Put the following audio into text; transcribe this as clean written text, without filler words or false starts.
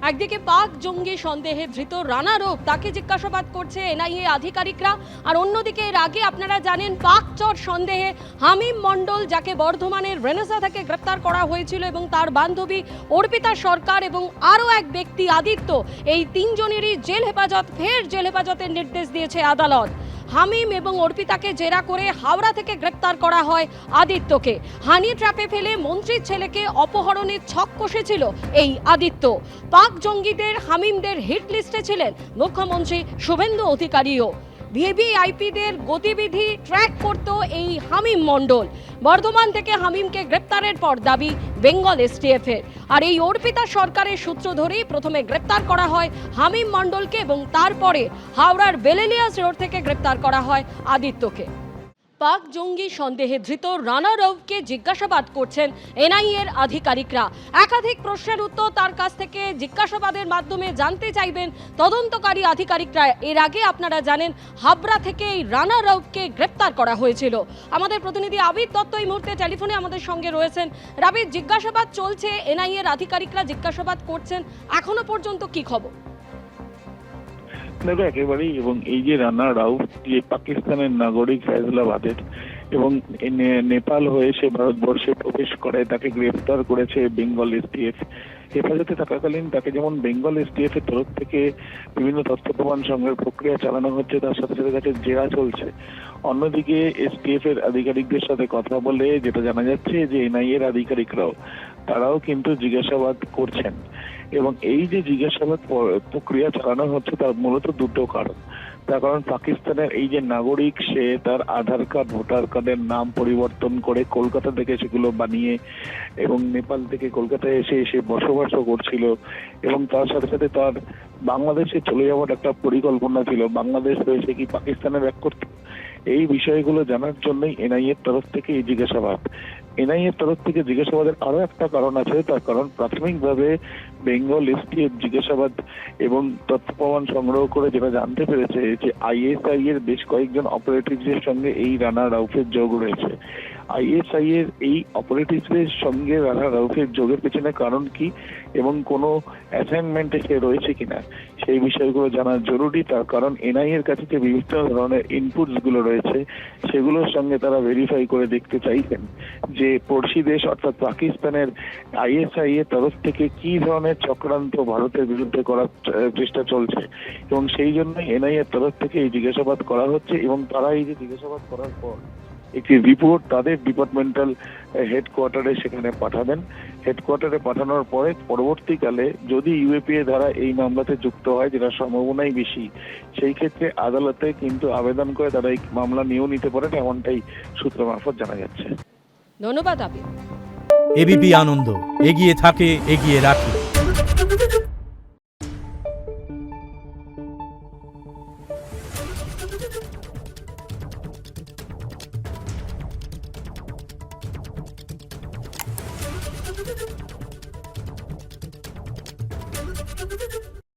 একদিকে পাক জঙ্গি সন্দেহে ধৃত রানা রৌফ, তাকে জিজ্ঞাসাবাদ করছে এনআইএ আধিকারিকরা। আর অন্যদিকে এর আগে আপনারা জানেন পাক চর সন্দেহে হামিম মণ্ডল, যাকে বর্ধমানের রেনেসা থেকে গ্রেপ্তার করা হয়েছিল, এবং তার বান্ধবী অর্পিতা সরকার এবং আরও এক ব্যক্তি আদিত্য, এই তিনজনেরই জেল হেফাজতের নির্দেশ দিয়েছে আদালত। হামিম এবং অর্পিতাকে জেরা করে হাওড়া থেকে গ্রেপ্তার করা হয় আদিত্যকে। হানি ট্র্যাপে ফেলে মন্ত্রীর ছেলেকে অপহরণের ছক কষেছিল এই আদিত্য। পাক জঙ্গিদের হামিমদের হিট লিস্টে ছিলেন মুখ্যমন্ত্রী শুভেন্দু অধিকারীও। ভিভিআইপিদের গতিবিধি ট্র্যাক করত এই হামিম মণ্ডল। বর্ধমান থেকে হামিমকে গ্রেপ্তারের পর দাবি বেঙ্গল এসটিএফের। আর এই অর্পিতা সরকারের সূত্র ধরেই প্রথমে গ্রেপ্তার করা হয় হামিম মণ্ডলকে, এবং তারপরে হাওড়ার বেলেলিয়াস রোড থেকে গ্রেপ্তার করা হয় আদিত্যকে। পাক জঙ্গি সন্দেহে ধৃত রানা রৌফকে জিজ্ঞাসাবাদ করছেন এনআইএর আধিকারিকরা। একাধিক প্রশ্নের উত্তর তার কাছ থেকে জিজ্ঞাসাবাদের মাধ্যমে জানতে চাইবেন তদন্তকারী আধিকারিকরা। এর আগে আপনারা জানেন হাবড়া থেকে এই রানা রৌফকে গ্রেপ্তার করা হয়েছিল। আমাদের প্রতিনিধি আবিদ দত্ত এই মুহূর্তে টেলিফোনে আমাদের সঙ্গে রয়েছেন। রাবিদ, জিজ্ঞাসাবাদ চলছে, এনআইএর আধিকারিকরা জিজ্ঞাসাবাদ করছেন, এখনো পর্যন্ত কি খবর? দেখো একেবারেই, এবং এই যে রানা রাউফ যে পাকিস্তানের নাগরিক ফয়জলাবাদের এবং নেপাল হয়ে সে ভারতবর্ষে প্রবেশ করে, তাকে গ্রেফতার করেছে বেঙ্গল এসটিএফ। হেফাজতে থাকাকালীন তাকে যেমন বেঙ্গল এসটিএফ এর তরফ থেকে বিভিন্ন তথ্য প্রমাণ সংগ্রহের প্রক্রিয়া চালানো হচ্ছে, তার সাথে সাথে তাকে জেরা চলছে। অন্যদিকে এসটিএফ এর আধিকারিকদের সাথে কথা বলে যেটা জানা যাচ্ছে যে এনআইএর আধিকারিকরাও তারাও কিন্তু জিজ্ঞাসাবাদ করছেন। এবং এই যে জিজ্ঞাসাবাদ প্রক্রিয়া চালানো হচ্ছে তার মূলত দুটো কারণ। তার কারণ পাকিস্তানের এই যে নাগরিক, সে তার আধার কার্ড, ভোটার কার্ডের নাম পরিবর্তন করে কলকাতা থেকে সেগুলো বানিয়ে এবং নেপাল থেকে কলকাতায় এসে সে বসবাসও করছিল, এবং তার সাথে সাথে তার বাংলাদেশে চলে যাওয়ার একটা পরিকল্পনা ছিল। বাংলাদেশ হয়ে সে কি পাকিস্তানে ব্যাক করত, এই বিষয়গুলো জানার জন্যই এনআইএর তরফ থেকে এই জিজ্ঞাসাবাদ। এনআইএর তরফ থেকে জিজ্ঞাসাবাদের আরো একটা কারণ আছে, তার কারণ প্রাথমিকভাবে বেঙ্গল এসটিএফ জিজ্ঞাসাবাদ এবং তথ্য প্রমাণ সংগ্রহ করে যেটা জানতে পেরেছে যে আইএসআই এর বেশ কয়েকজন অপারেটিভসের সঙ্গে এই রানা রাউফের যোগ রয়েছে। আইএসআই এর এই অপারেটিভসের সঙ্গে রানা রাউফের যোগের পেছনে কারণ কি এবং কোনো অ্যাসাইনমেন্টে সে রয়েছে কিনা সেই বিষয়গুলো জানা জরুরি। তার কারণ এনআইএ এর কাছে যে বিভিন্ন ধরনের ইনপুটস গুলো রয়েছে সেগুলোর সঙ্গে তারা ভেরিফাই করে দেখতে চাইছেন যে পড়শি দেশ অর্থাৎ পাকিস্তানের আইএসআই এর তরফ থেকে কি ধরনের চক্রান্ত ভারতের বিরুদ্ধে করার চেষ্টা চলছে, এবং সেই জন্যই এনআইএ এর তরফ থেকে এই জিজ্ঞাসাবাদ করা হচ্ছে। এবং তারা এই যে জিজ্ঞাসাবাদ করার পর একটি রিপোর্ট তাদের ডিপার্টমেন্টাল হেডকোয়ার্টারে সেখানে পাঠাবেন। হেডকোয়ার্টারে পাঠানোর পরে পরবর্তীকালে যদি ইউএপিএ ধারা এই মামলাতে যুক্ত হয়, যেটা সম্ভাবনাই বেশি, সেই ক্ষেত্রে আদালতে কিন্তু আবেদন করে তারা এই মামলা নিয়েও নিতে পারেন, এমনটাই সূত্র মারফত জানা যাচ্ছে। ধন্যবাদ আবিদ। এবিপি আনন্দ, এগিয়ে থাকে, এগিয়ে রাখে। Thank you.